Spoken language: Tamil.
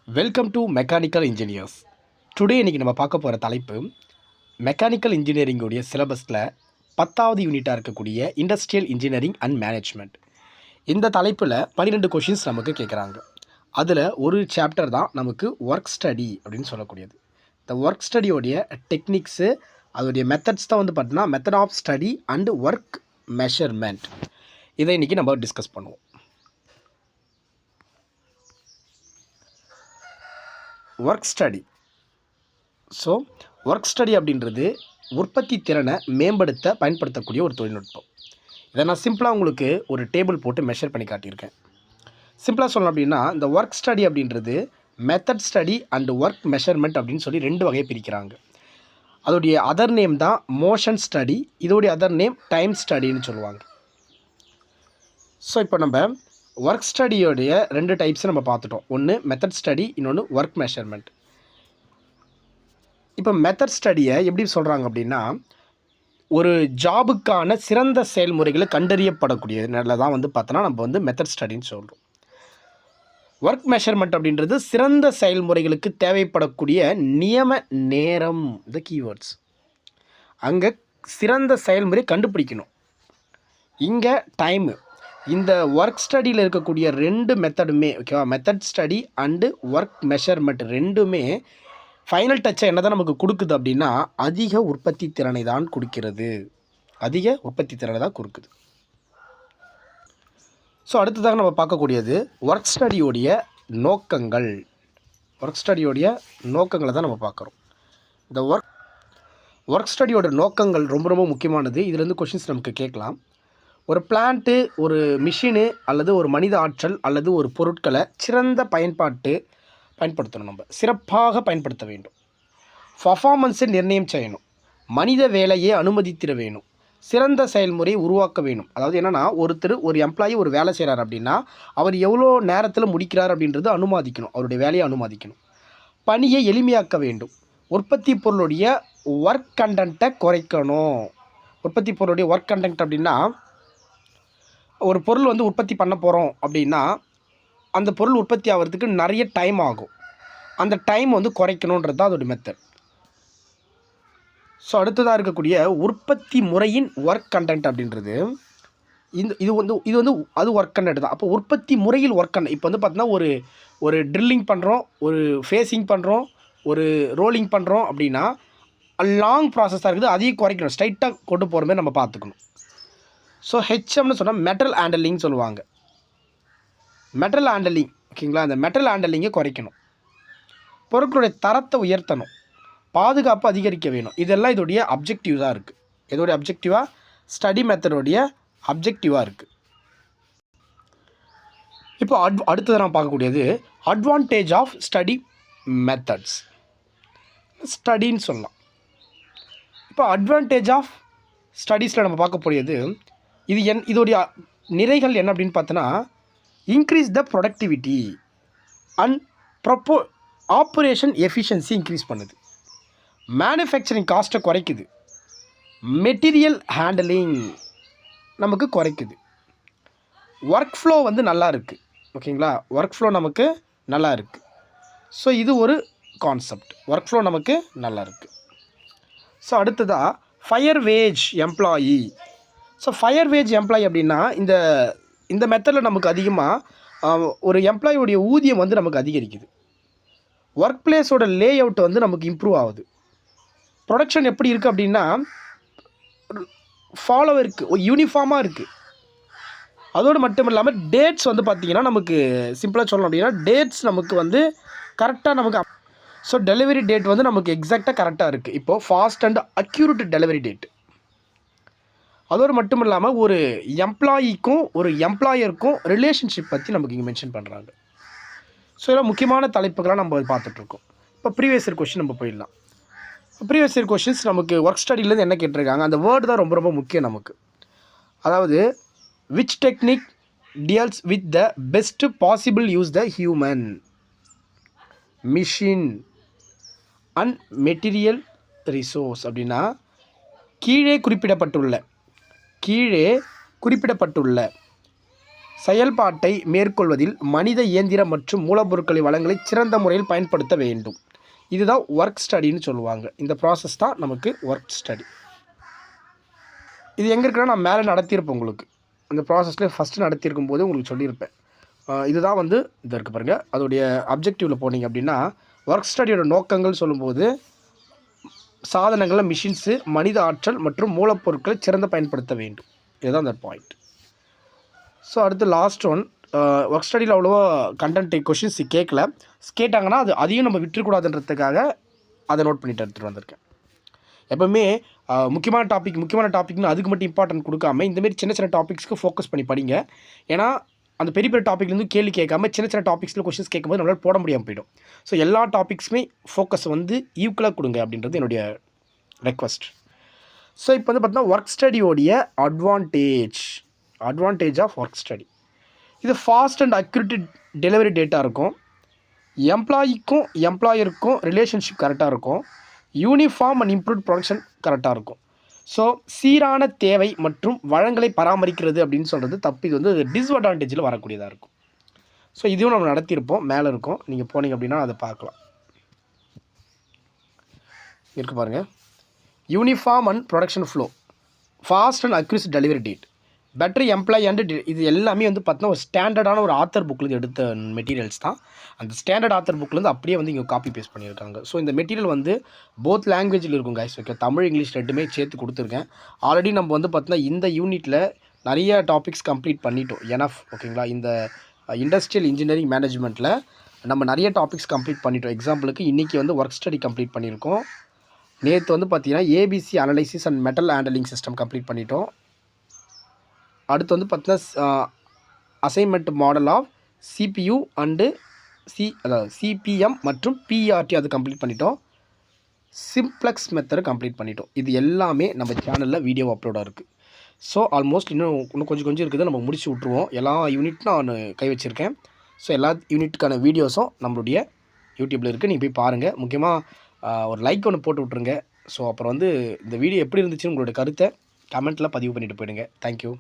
Welcome to mechanical engineers. Today இன்றைக்கி நம்ம பார்க்க போகிற தலைப்பு மெக்கானிக்கல் இன்ஜினியரிங்குடைய சிலபஸில் 10வது யூனிட்டாக இருக்கக்கூடிய இண்டஸ்ட்ரியல் இன்ஜினியரிங் அண்ட் மேனேஜ்மெண்ட். இந்த தலைப்பில் 12 கொஷின்ஸ் நமக்கு கேட்குறாங்க. அதில் ஒரு சாப்டர் தான் நமக்கு ஒர்க் ஸ்டடி அப்படின்னு சொல்லக்கூடியது. இந்த ஒர்க் ஸ்டடியோடைய டெக்னிக்ஸு, அதோடைய மெத்தட்ஸ் தான் வந்து பார்த்தீங்கன்னா method of study and work measurement. இதை இன்றைக்கி நம்ம டிஸ்கஸ் பண்ணுவோம். Work study. So work study அப்படின்றது உற்பத்தி திறனை மேம்படுத்த பயன்படுத்தக்கூடிய ஒரு தொழில்நுட்பம். இதை நான் சிம்பிளாக உங்களுக்கு ஒரு டேபிள் போட்டு மெஷர் பண்ணி காட்டியிருக்கேன். சிம்பிளாக சொல்லணும் அப்படின்னா, இந்த ஒர்க் ஸ்டடி அப்படின்றது method study and work measurement அப்படின்னு சொல்லி 2 வகையை பிரிக்கிறாங்க. அதோடைய அதர் நேம் தான் மோஷன் ஸ்டடி, இதோடைய அதர் நேம் டைம் ஸ்டடின்னு சொல்லுவாங்க. ஸோ இப்போ நம்ம ஒர்க் ஸ்டடியோடைய 2 டைப்ஸை நம்ம பார்த்துட்டோம். ஒன்று மெத்தட் ஸ்டடி, இன்னொன்று ஒர்க் மெஷர்மெண்ட். இப்போ மெத்தட் ஸ்டடியை எப்படி சொல்கிறாங்க அப்படின்னா, ஒரு ஜாபுக்கான சிறந்த செயல்முறைகளை கண்டறியப்படக்கூடியதுனால தான் வந்து பார்த்தோன்னா நம்ம வந்து மெத்தட் ஸ்டடின்னு சொல்கிறோம். ஒர்க் மெஷர்மெண்ட் அப்படின்றது சிறந்த செயல்முறைகளுக்கு தேவைப்படக்கூடிய நியம நேரம், இந்த கீவேர்ட்ஸ். அங்கே சிறந்த செயல்முறை கண்டுபிடிக்கணும். இங்கே டைமு. இந்த ஒர்க் ஸ்டடியில் இருக்கக்கூடிய 2 மெத்தடுமே, ஓகேவா, method study and work measurement 2மே ஃபைனல் டச்சை என்ன தான் நமக்கு கொடுக்குது அப்படின்னா, அதிக உற்பத்தி திறனை தான் கொடுக்கிறது. அதிக உற்பத்தி திறனை தான் கொடுக்குது. ஸோ அடுத்ததாக நம்ம பார்க்கக்கூடியது ஒர்க் ஸ்டடியோடைய நோக்கங்கள். ஒர்க் ஸ்டடியோடைய நோக்கங்களை தான் நம்ம பார்க்குறோம். இந்த ஒர்க் ஸ்டடியோட நோக்கங்கள் ரொம்ப ரொம்ப முக்கியமானது. இதுலேருந்து கொஷின்ஸ் நமக்கு கேட்கலாம். ஒரு பிளான்ட்டு, ஒரு மிஷினு அல்லது ஒரு மனித ஆற்றல் அல்லது ஒரு பொருட்களை சிறந்த பயன்படுத்தணும். நம்ம சிறப்பாக பயன்படுத்த வேண்டும். பர்ஃபார்மன்ஸை நிர்ணயம் செய்யணும். மனித வேலையை அனுமதித்திட வேணும். சிறந்த செயல்முறையை உருவாக்க வேணும். அதாவது என்னென்னா, ஒரு எம்ப்ளாயி ஒரு வேலை செய்கிறார் அப்படின்னா அவர் எவ்வளோ நேரத்தில் முடிக்கிறார் அப்படின்றது அனுமதிக்கணும். அவருடைய வேலையை அனுமதிக்கணும். பணியை எளிமையாக்க வேண்டும். உற்பத்தி பொருளுடைய ஒர்க் கண்டென்ட்டை குறைக்கணும். உற்பத்தி பொருளுடைய ஒர்க் கண்டென்ட் அப்படின்னா, ஒரு பொருள் வந்து உற்பத்தி பண்ண போகிறோம் அப்படின்னா அந்த பொருள் உற்பத்தி ஆகிறதுக்கு நிறைய டைம் ஆகும். அந்த டைம் வந்து குறைக்கணுன்றது தான் அதோடைய மெத்தட். ஸோ அடுத்ததாக இருக்கக்கூடிய உற்பத்தி முறையின் ஒர்க் கண்டென்ட் அப்படின்றது இது வந்து அது ஒர்க் கண்டென்ட் தான். அப்போ உற்பத்தி முறையில் ஒர்க் கண்டென்ட் இப்போ வந்து பார்த்தீங்கன்னா ஒரு ட்ரில்லிங் பண்ணுறோம், ஒரு ஃபேஸிங் பண்ணுறோம், ஒரு ரோலிங் பண்ணுறோம் அப்படின்னா லாங் ப்ராசஸாக இருக்குது. அதையும் குறைக்கணும். ஸ்ட்ரைட்டாக கொண்டு போகிற மாதிரி நம்ம பார்த்துக்கணும். ஸோ ஹெச்எம்னு சொன்னால் மெட்டல் ஹேண்டலிங் சொல்லுவாங்க. மெட்டல் ஹேண்டலிங், ஓகேங்களா, அந்த மெட்டல் ஹேண்டலிங்கை குறைக்கணும். பொருட்களுடைய தரத்தை உயர்த்தணும். பாதுகாப்பு அதிகரிக்க வேணும். இதெல்லாம் இதோடைய அப்ஜெக்டிவாக இருக்குது. இதோடைய அப்ஜெக்டிவாக ஸ்டடி மெத்தடோடைய அப்ஜெக்டிவாக இருக்குது. இப்போ அடுத்தது நான் பார்க்கக்கூடியது அட்வான்டேஜ் ஆஃப் ஸ்டடி மெத்தட்ஸ். ஸ்டடின்னு சொல்லலாம். இப்போ அட்வான்டேஜ் ஆஃப் ஸ்டடீஸில் நம்ம பார்க்கக்கூடியது இதோடைய நிறைகள் என்ன அப்படின்னு பார்த்தோன்னா, increase the productivity and operation efficiency increase பண்ணுது. மேனுஃபேக்சரிங் காஸ்ட்டை குறைக்குது. மெட்டீரியல் ஹேண்டலிங் நமக்கு குறைக்குது. ஒர்க் ஃப்ளோ வந்து நல்லா இருக்குது. ஓகேங்களா, ஒர்க் ஃப்ளோ நமக்கு நல்லா இருக்குது. ஸோ இது ஒரு கான்செப்ட். ஒர்க் ஃப்ளோ நமக்கு நல்லா இருக்குது. ஸோ அடுத்ததாக fire wage employee. So fire wage employee அப்படின்னா இந்த மெத்தடில் நமக்கு அதிகமாக ஒரு எம்ப்ளாயியோடைய ஊதியம் வந்து நமக்கு அதிகரிக்குது. ஒர்க் பிளேஸோட லே அவுட் வந்து நமக்கு இம்ப்ரூவ் ஆகுது. ப்ரொடக்ஷன் எப்படி இருக்குது அப்படின்னா ஃபாலோ இருக்குது, யூனிஃபார்மாக இருக்குது. அதோடு மட்டும் இல்லாமல் டேட்ஸ் வந்து பார்த்திங்கன்னா நமக்கு சிம்பிளாக சொல்லணும் அப்படின்னா டேட்ஸ் நமக்கு வந்து கரெக்டாக நமக்கு, ஸோ டெலிவரி டேட் வந்து நமக்கு எக்ஸாக்டாக கரெக்டாக இருக்குது. இப்போது fast and accurate delivery date. அதோடு மட்டும் இல்லாமல் ஒரு எம்ப்ளாயிக்கும் ஒரு எம்ப்ளாயருக்கும் ரிலேஷன்ஷிப் பற்றி நமக்கு இங்கே மென்ஷன் பண்ணுறாங்க. ஸோ இதெல்லாம் முக்கியமான தலைப்புகளாக நம்ம பார்த்துட்ருக்கோம். இப்போ ப்ரீவியஸ் இயர் கொஷின் நம்ம போயிடலாம். ப்ரீவியஸ் இயர் கொஷின்ஸ் நமக்கு ஒர்க் ஸ்டடியிலேருந்து என்ன கேட்டிருக்காங்க, அந்த வேர்டு தான் ரொம்ப ரொம்ப முக்கியம் நமக்கு. அதாவது which technique deals with the best possible use the human machine and material resource அப்படின்னா கீழே குறிப்பிடப்பட்டுள்ள செயல்பாட்டை மேற்கொள்வதில் மனித இயந்திர மற்றும் மூலப்பொருட்களை வளங்களை சிறந்த முறையில் பயன்படுத்த வேண்டும். இதுதான் ஒர்க் ஸ்டடின்னு சொல்லுவாங்க. இந்த ப்ராசஸ் தான் நமக்கு ஒர்க் ஸ்டடி. இது எங்கே இருக்குன்னா நான் மேலே நடத்தியிருப்பேன் உங்களுக்கு. அந்த ப்ராசஸில் ஃபஸ்ட்டு நடத்தியிருக்கும் போது உங்களுக்கு சொல்லியிருப்பேன். இதுதான் வந்து இது இருக்குது பாருங்கள். அதோடைய அப்ஜெக்டிவில் போனீங்க அப்படின்னா ஒர்க் ஸ்டடியோட நோக்கங்கள் சொல்லும்போது சாதனங்களில் மிஷின்ஸு, மனித ஆற்றல் மற்றும் மூலப்பொருட்களை சிறந்த பயன்படுத்த வேண்டும். இதுதான் அந்த பாயிண்ட். ஸோ அடுத்து லாஸ்ட் ஒன். ஒர்க் ஸ்டடியில் அவ்வளோவா கண்டென்ட் கொஷின்ஸ் கேட்கல. கேட்டாங்கன்னா அதையும் நம்ம விட்டுறக்கூடாதுன்றதுக்காக அதை நோட் பண்ணிட்டு எடுத்துகிட்டு வந்திருக்கேன். எப்போவுமே முக்கியமான டாபிக்னு அதுக்கு மட்டும் இம்பார்ட்டன்ட் கொடுக்காம இந்தமாரி சின்ன சின்ன டாபிக்ஸ்க்கு ஃபோக்கஸ் பண்ணி படிங்க. ஏன்னா அந்த பெரிய பெரிய டாப்பிக்லேருந்து கேள்வி கேட்காம சின்ன சின்ன டாபிக்ஸில் கொஷின்ஸ் கேட்கும்போது நம்மளால் போட முடியாமல் போயிடும். ஸோ எல்லா டாபிக்ஸுமே ஃபோக்கஸ் வந்து ஈக்குவலாக கொடுங்க அப்படின்றது என்னுடைய ரெக்வஸ்ட். ஸோ இப்போ வந்து பார்த்தீங்கன்னா ஒர்க் ஸ்டடியோடைய அட்வான்டேஜ் ஆஃப் ஒர்க் ஸ்டடி. இது fast and accurate delivery data இருக்கும். எம்ப்ளாயிக்கும் எம்ப்ளாயருக்கும் ரிலேஷன்ஷிப் கரெக்டாக இருக்கும். யூனிஃபார்ம் அண்ட் இம்ப்ரூவ்ட் ப்ரொடக்ஷன் கரெக்டாக இருக்கும். ஸோ சீரான தேவை மற்றும் வளங்களை பராமரிக்கிறது அப்படின்னு சொல்கிறது தப்பு. இது வந்து டிஸ்அட்வான்டேஜில் வரக்கூடியதாக இருக்கும். ஸோ இதையும் நம்ம நடத்தியிருப்போம். மேலே இருக்கும், நீங்கள் போனீங்க அப்படின்னா அதை பார்க்கலாம். இருக்கு பாருங்கள். Uniform and production flow, fast and accurate delivery date, better employee and இது எல்லாமே வந்து பார்த்தீங்கன்னா ஒரு ஸ்டாண்டர்டான ஒரு ஆத்தர் புக்கில் எடுத்த மெட்டீரியல்ஸ் தான். அந்த ஸ்டாண்டர்ட் ஆத்தர் புக்கிலேருந்து அப்படியே வந்து இங்கே காப்பி பேஸ்ட் பண்ணியிருக்காங்க. ஸோ இந்த மெட்டீரியல் வந்து போத் லாங்குவேஜில் இருக்கும் கைஸ். ஓகே, தமிழ் இங்கிலீஷ் ரெண்டுமே சேர்த்து கொடுத்துருக்கேன். ஆல்ரெடி நம்ம வந்து பார்த்தீங்கன்னா இந்த யூனிட்டில் நிறைய டாபிக்ஸ் கம்ப்ளீட் பண்ணிட்டோம். எனஃப் ஓகேங்களா. இந்த இண்டஸ்ட்ரியல் இன்ஜினியரிங் மேனேஜ்மெண்ட்டில் நம்ம நிறைய டாபிக்ஸ் கம்ப்ளீட் பண்ணிட்டோம். எக்ஸாம்பிளுக்கு இன்றைக்கி வந்து ஒர்க் ஸ்டடி கம்ப்ளீட் பண்ணியிருக்கோம். நேற்று வந்து பார்த்தீங்கன்னா ABC analysis and metal handling system complete பண்ணிட்டோம். அடுத்து வந்து பார்த்தீங்கன்னா assignment model of CPU and அதாவது சிபிஎம் மற்றும் பிஆர்டி அது கம்ப்ளீட் பண்ணிட்டோம். சிம்ப்ளெக்ஸ் மெத்தடை கம்ப்ளீட் பண்ணிட்டோம். இது எல்லாமே நம்ம சேனலில் வீடியோ அப்லோடாக இருக்குது. ஸோ ஆல்மோஸ்ட் இன்னும் கொஞ்சம் இருக்குது. நம்ம முடிச்சு விட்ருவோம். எல்லா யூனிட்டும் நான் கை வச்சுருக்கேன். ஸோ எல்லா யூனிட்டுக்கான வீடியோஸும் நம்மளுடைய யூடியூப்பில் இருக்குது. நீங்கள் போய் பாருங்கள். முக்கியமாக ஒரு லைக் ஒன்று போட்டு விட்ருங்க. ஸோ அப்புறம் வந்து இந்த வீடியோ எப்படி இருந்துச்சுன்னு உங்களுடைய கருத்தை கமெண்ட்டில் பதிவு பண்ணிவிட்டு போயிடுங்க. தேங்க்யூ.